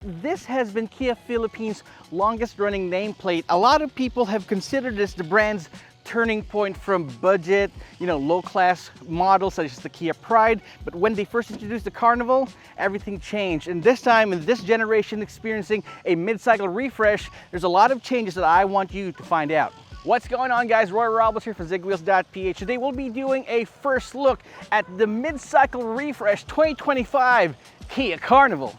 This has been Kia Philippines' longest running nameplate. A lot of people have considered this the brand's turning point from budget, low-class models such as the Kia Pride. But when they first introduced the Carnival, everything changed. And this time, in this generation experiencing a mid-cycle refresh, there's a lot of changes that I want you to find out. What's going on, guys? Roy Robles here for Zigwheels.Ph. Today we'll be doing a first look at the mid-cycle refresh 2025 Kia Carnival.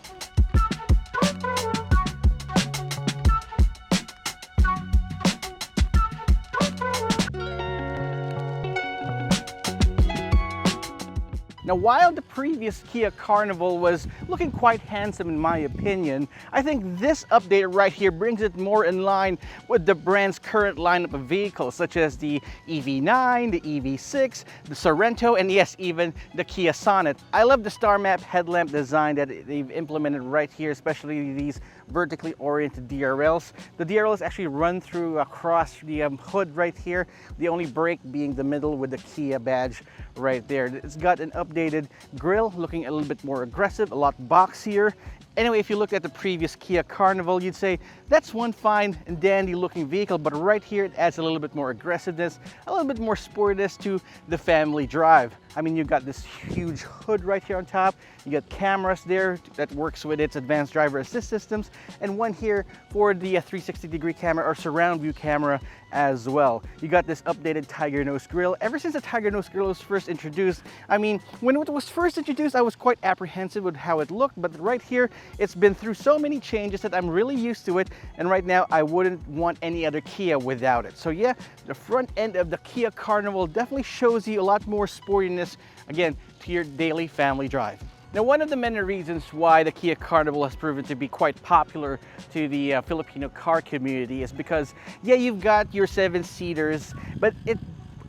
Now, while the previous Kia Carnival was looking quite handsome in my opinion, I think this update right here brings it more in line with the brand's current lineup of vehicles, such as the EV9, the EV6, the Sorento, and yes, even the Kia Sonet. I love the star map headlamp design that they've implemented right here, especially these vertically oriented DRLs. The DRLs actually run through across the hood right here, the only break being the middle with the Kia badge right there. It's got an updated grille looking a little bit more aggressive, a lot boxier. Anyway, if you looked at the previous Kia Carnival, you'd say that's one fine and dandy looking vehicle, but right here it adds a little bit more aggressiveness, a little bit more sportiness to the family drive. I mean, you've got this huge hood right here on top, you got cameras there that works with its advanced driver assist systems, and one here for the 360-degree camera or surround view camera as well. You got this updated Tiger Nose grille. Ever since the Tiger Nose grille was first introduced, I mean, when it was first introduced, I was quite apprehensive with how it looked, but right here, it's been through so many changes that I'm really used to it, and right now, I wouldn't want any other Kia without it. So yeah, the front end of the Kia Carnival definitely shows you a lot more sportiness, again, to your daily family drive. Now, one of the many reasons why the Kia Carnival has proven to be quite popular to the Filipino car community is because, yeah, you've got your 7-seaters, but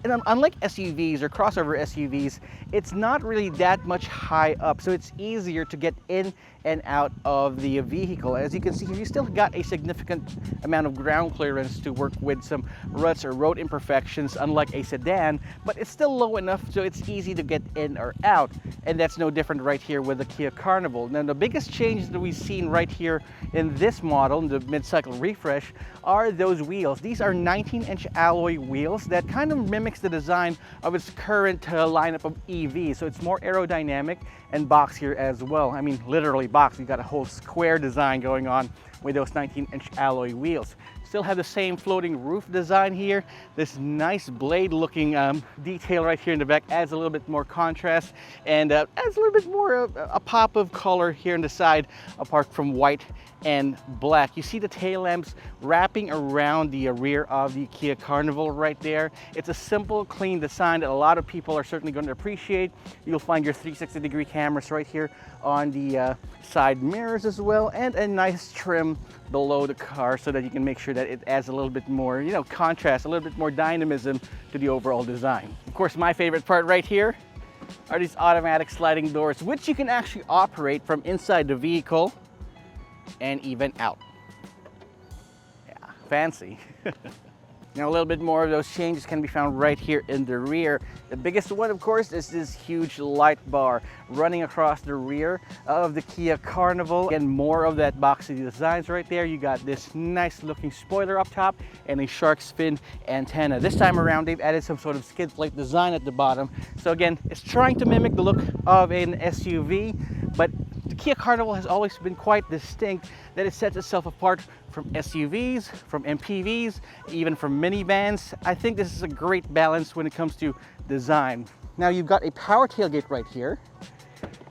unlike SUVs or crossover SUVs, it's not really that much high up, so it's easier to get in and out of the vehicle. As you can see here, you still got a significant amount of ground clearance to work with some ruts or road imperfections, unlike a sedan, but it's still low enough so it's easy to get in or out. And that's no different right here with the Kia Carnival. Now, the biggest change that we've seen right here in this model, in the mid-cycle refresh, are those wheels. These are 19-inch alloy wheels that kind of mimics the design of its current lineup of EVs. So it's more aerodynamic and boxier as well. I mean, literally box. You got a whole square design going on with those 19-inch alloy wheels. Still have the same floating roof design here. This nice blade looking detail right here in the back adds a little bit more contrast and adds a little bit more a pop of color here on the side, apart from white and black. You see the tail lamps wrapping around the rear of the Kia Carnival right there. It's a simple, clean design that a lot of people are certainly going to appreciate. You'll find your 360-degree cameras right here on the side mirrors as well, and a nice trim below the car so that you can make sure that it adds a little bit more, contrast, a little bit more dynamism to the overall design. Of course, my favorite part right here are these automatic sliding doors, which you can actually operate from inside the vehicle and even out. Yeah, fancy. Now, a little bit more of those changes can be found right here in the rear. The biggest one, of course, is this huge light bar running across the rear of the Kia Carnival. And more of that boxy designs right there. You got this nice looking spoiler up top and a shark's fin antenna. This time around, they've added some sort of skid plate design at the bottom. So again, it's trying to mimic the look of an SUV, but the Kia Carnival has always been quite distinct, that it sets itself apart from SUVs, from MPVs, even from minivans. I think this is a great balance when it comes to design. Now, you've got a power tailgate right here.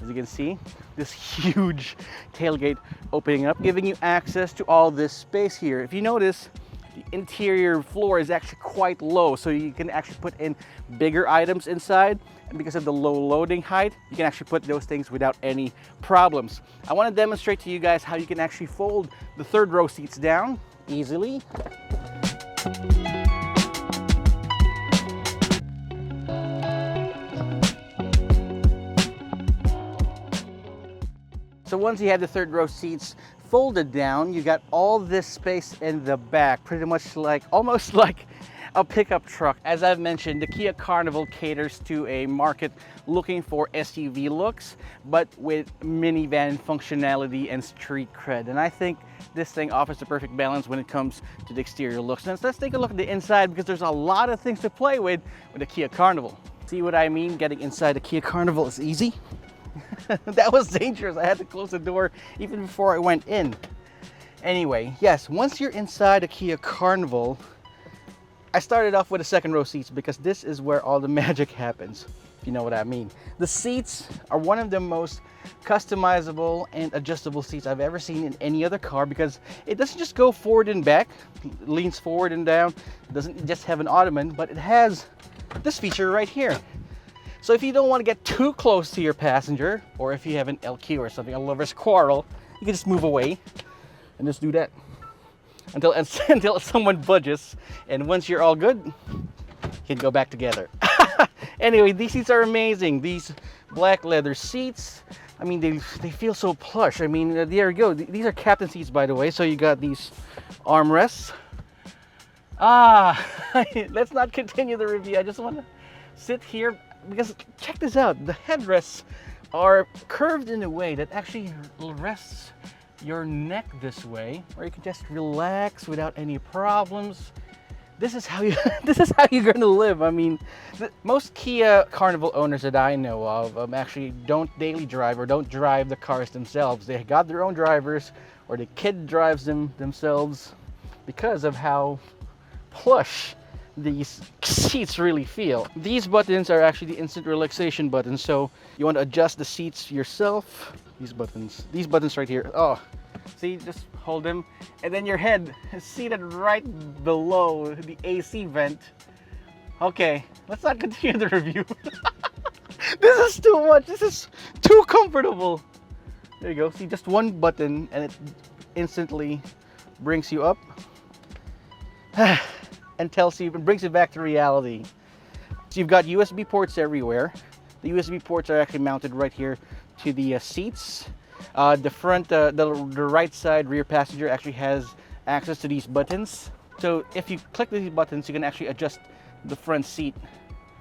As you can see, this huge tailgate opening up, giving you access to all this space here. If you notice, the interior floor is actually quite low, so you can actually put in bigger items inside. And because of the low loading height, you can actually put those things without any problems. I want to demonstrate to you guys how you can actually fold the third row seats down easily. So once you have the third row seats folded down, you got all this space in the back, pretty much like, almost like a pickup truck. As I've mentioned, the Kia Carnival caters to a market looking for SUV looks, but with minivan functionality and street cred. And I think this thing offers the perfect balance when it comes to the exterior looks. Now, let's take a look at the inside, because there's a lot of things to play with the Kia Carnival. See what I mean? Getting inside the Kia Carnival is easy. That was dangerous. I had to close the door even before I went in. Anyway, yes, once you're inside a Kia Carnival, I started off with the second row seats because this is where all the magic happens, if you know what I mean. The seats are one of the most customizable and adjustable seats I've ever seen in any other car, because it doesn't just go forward and back, it leans forward and down. It doesn't just have an ottoman, but it has this feature right here. So if you don't want to get too close to your passenger, or if you have an LQ or something, a lover's quarrel, you can just move away and just do that until someone budges, and once you're all good, you can go back together. Anyway, these seats are amazing. These black leather seats, I mean, they feel so plush. I mean, there you go. These are captain seats, by the way, so you got these armrests. Let's not continue the review. I just want to sit here because check this out. The headrests are curved in a way that actually rests your neck this way, where you can just relax without any problems. This is how you're gonna live. I mean, most Kia Carnival owners that I know of actually don't daily drive or don't drive the cars themselves. They got their own drivers, or the kid drives them themselves, because of how plush these seats really feel. These buttons are actually the instant relaxation buttons, so you want to adjust the seats yourself. These buttons right here. Oh, see, just hold them, and then your head is seated right below the AC vent. Okay, let's not continue the review. This is too much. This is too comfortable. There you go. See, just one button, and it instantly brings you up and tells you, and brings you back to reality. So you've got USB ports everywhere. The USB ports are actually mounted right here to the seats. The right side rear passenger actually has access to these buttons. So if you click these buttons, you can actually adjust the front seat.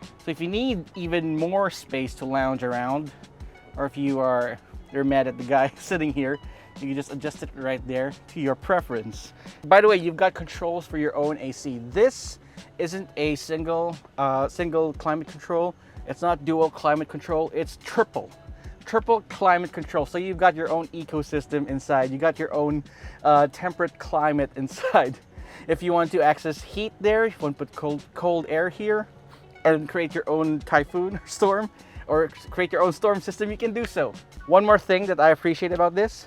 So if you need even more space to lounge around, or if you're mad at the guy sitting here, you can just adjust it right there to your preference. By the way, you've got controls for your own AC. This isn't a single climate control. It's not dual climate control. It's triple climate control. So you've got your own ecosystem inside. You got your own temperate climate inside. If you want to access heat there, if you want to put cold air here and create your own typhoon storm, or create your own storm system, you can do so. One more thing that I appreciate about this: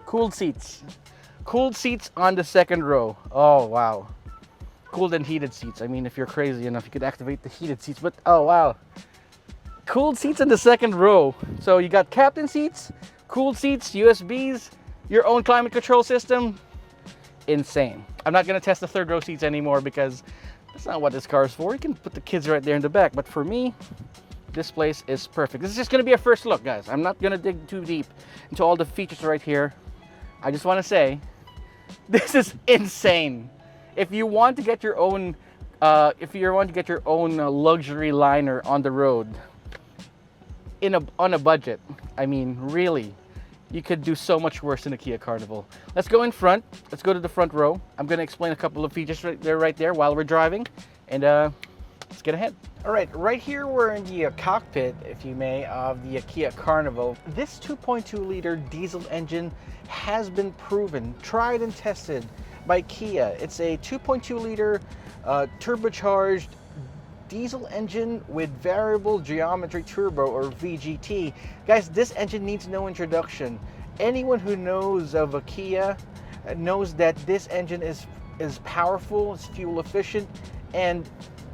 cooled seats. Cooled seats on the second row. Oh wow. Cooled and heated seats. I mean, if you're crazy enough, you could activate the heated seats, but oh wow. Cooled seats in the second row. So you got captain seats, cooled seats, USBs, your own climate control system. Insane. I'm not gonna test the third row seats anymore because that's not what this car is for. You can put the kids right there in the back, but for me, this place is perfect. This is just gonna be a first look, guys. I'm not gonna dig too deep into all the features right here. I just wanna say, this is insane. If you want to get your own, luxury liner on the road, on a budget, I mean, really, you could do so much worse in a Kia Carnival. Let's go in front. Let's go to the front row. I'm going to explain a couple of features right there while we're driving, and let's get ahead. All right here we're in the cockpit, if you may, of the Kia Carnival. This 2.2-liter diesel engine has been proven, tried and tested by Kia. It's a 2.2-liter turbocharged diesel engine with variable geometry turbo, or VGT. Guys, this engine needs no introduction. Anyone who knows of a Kia knows that this engine is powerful, it's fuel efficient, and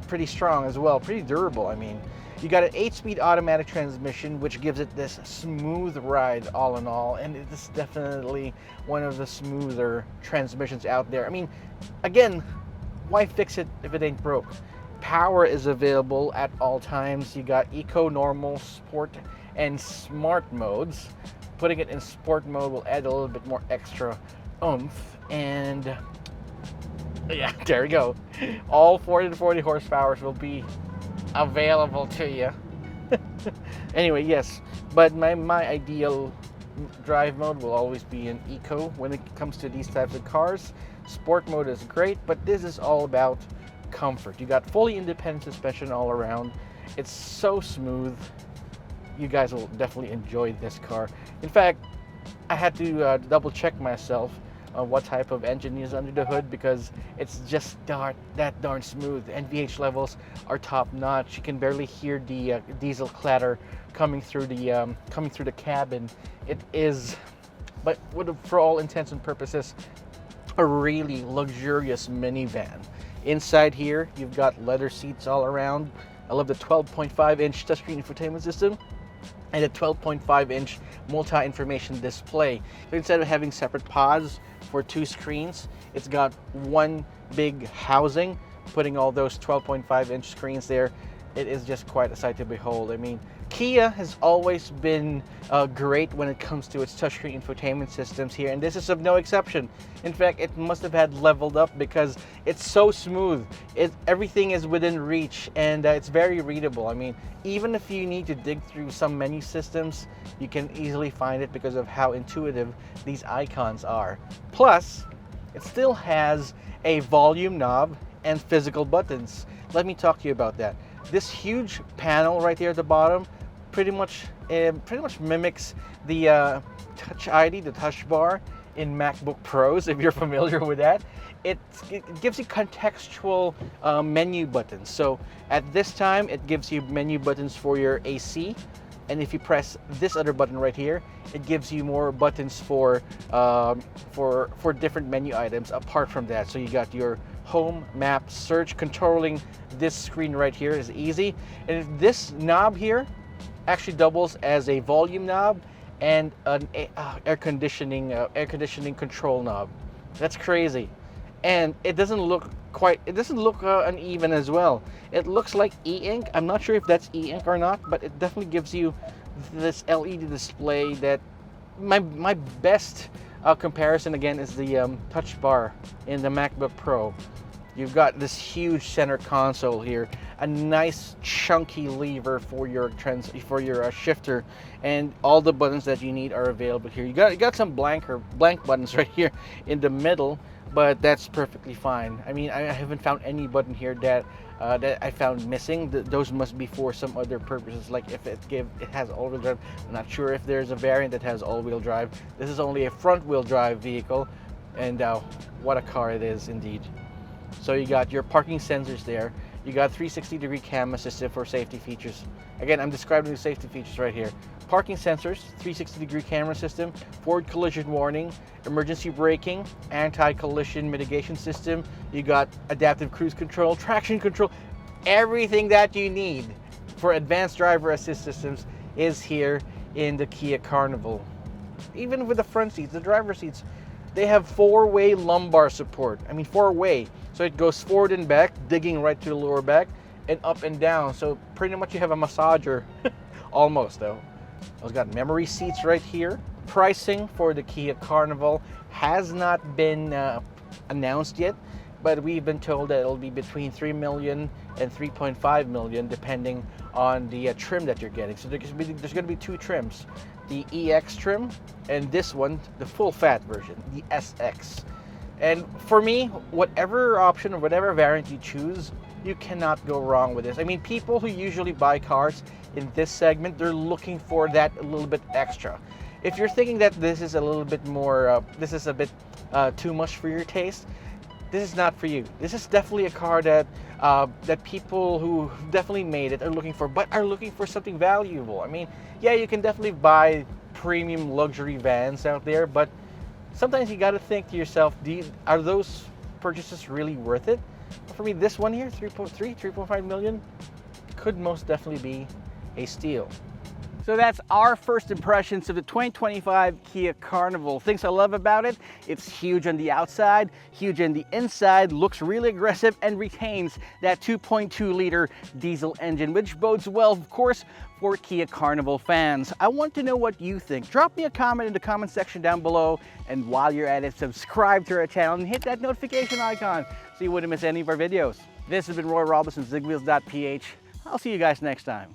pretty strong as well, pretty durable. I mean, you got an 8-speed automatic transmission, which gives it this smooth ride all in all, and it is definitely one of the smoother transmissions out there. I mean, again, why fix it if it ain't broke? Power is available at all times. You got eco, normal, sport, and smart modes. Putting it in sport mode will add a little bit more extra oomph, and Yeah, there we go. All 440 horsepower will be available to you. Anyway, yes, but my ideal drive mode will always be in eco when it comes to these types of cars. Sport mode is great, but this is all about comfort. You got fully independent suspension all around. It's so smooth. You guys will definitely enjoy this car. In fact, I had to double check myself on what type of engine is under the hood, because it's just that darn smooth. NVH levels are top notch. You can barely hear the diesel clatter coming through the cabin. It is, but for all intents and purposes, a really luxurious minivan. Inside here, you've got leather seats all around. I love the 12.5-inch touchscreen infotainment system and a 12.5-inch multi-information display. So instead of having separate pods for two screens, it's got one big housing, putting all those 12.5-inch screens there. It is just quite a sight to behold. I mean, Kia has always been great when it comes to its touchscreen infotainment systems here, and this is of no exception. In fact, it must have had leveled up because it's so smooth. Everything is within reach, and it's very readable. I mean, even if you need to dig through some menu systems, you can easily find it because of how intuitive these icons are. Plus, it still has a volume knob and physical buttons. Let me talk to you about that. This huge panel right there at the bottom pretty much mimics the Touch ID, the touch bar in MacBook Pros, if you're familiar with that. It gives you contextual menu buttons. So at this time, it gives you menu buttons for your AC. And if you press this other button right here, it gives you more buttons for different menu items apart from that. So you got your home, map, search. Controlling this screen right here is easy. And this knob here actually doubles as a volume knob and an air conditioning control knob. That's crazy. And it doesn't look uneven as well. It looks like e-ink. I'm not sure if that's e-ink or not, but it definitely gives you this LED display that my best comparison again is the touch bar in the MacBook Pro. You've got this huge center console here, a nice chunky lever for your shifter, and all the buttons that you need are available here. You got some blank buttons right here in the middle, but that's perfectly fine. I mean, I haven't found any button here that I found missing. Those must be for some other purposes, like if it has all-wheel drive. I'm not sure if there's a variant that has all-wheel drive. This is only a front-wheel drive vehicle, and what a car it is indeed. So you got your parking sensors there. You got 360-degree camera system for safety features. Again, I'm describing the safety features right here. Parking sensors, 360-degree camera system, forward collision warning, emergency braking, anti-collision mitigation system. You got adaptive cruise control, traction control. Everything that you need for advanced driver assist systems is here in the Kia Carnival. Even with the front seats, the driver seats, they have four-way lumbar support. I mean, four-way. So it goes forward and back, digging right to the lower back, and up and down. So pretty much you have a massager, almost though. It's got memory seats right here. Pricing for the Kia Carnival has not been announced yet, but we've been told that it'll be between $3 million and $3.5 million, depending on the trim that you're getting. So there's going to be two trims, the EX trim and this one, the full fat version, the SX. And for me, whatever option or whatever variant you choose, you cannot go wrong with this. I mean, people who usually buy cars in this segment, they're looking for that a little bit extra. If you're thinking that this is a little bit more, this is a bit too much for your taste, this is not for you. This is definitely a car that people who definitely made it are looking for, but are looking for something valuable. I mean, yeah, you can definitely buy premium luxury vans out there, but sometimes you got to think to yourself, are those purchases really worth it? For me, this one here, 3.5 million, could most definitely be a steal. So that's our first impressions of the 2025 Kia Carnival. Things I love about it, it's huge on the outside, huge on the inside, looks really aggressive, and retains that 2.2-liter diesel engine, which bodes well, of course, for Kia Carnival fans. I want to know what you think. Drop me a comment in the comment section down below, and while you're at it, subscribe to our channel and hit that notification icon so you wouldn't miss any of our videos. This has been Roy Robinson, Zigwheels.Ph. I'll see you guys next time.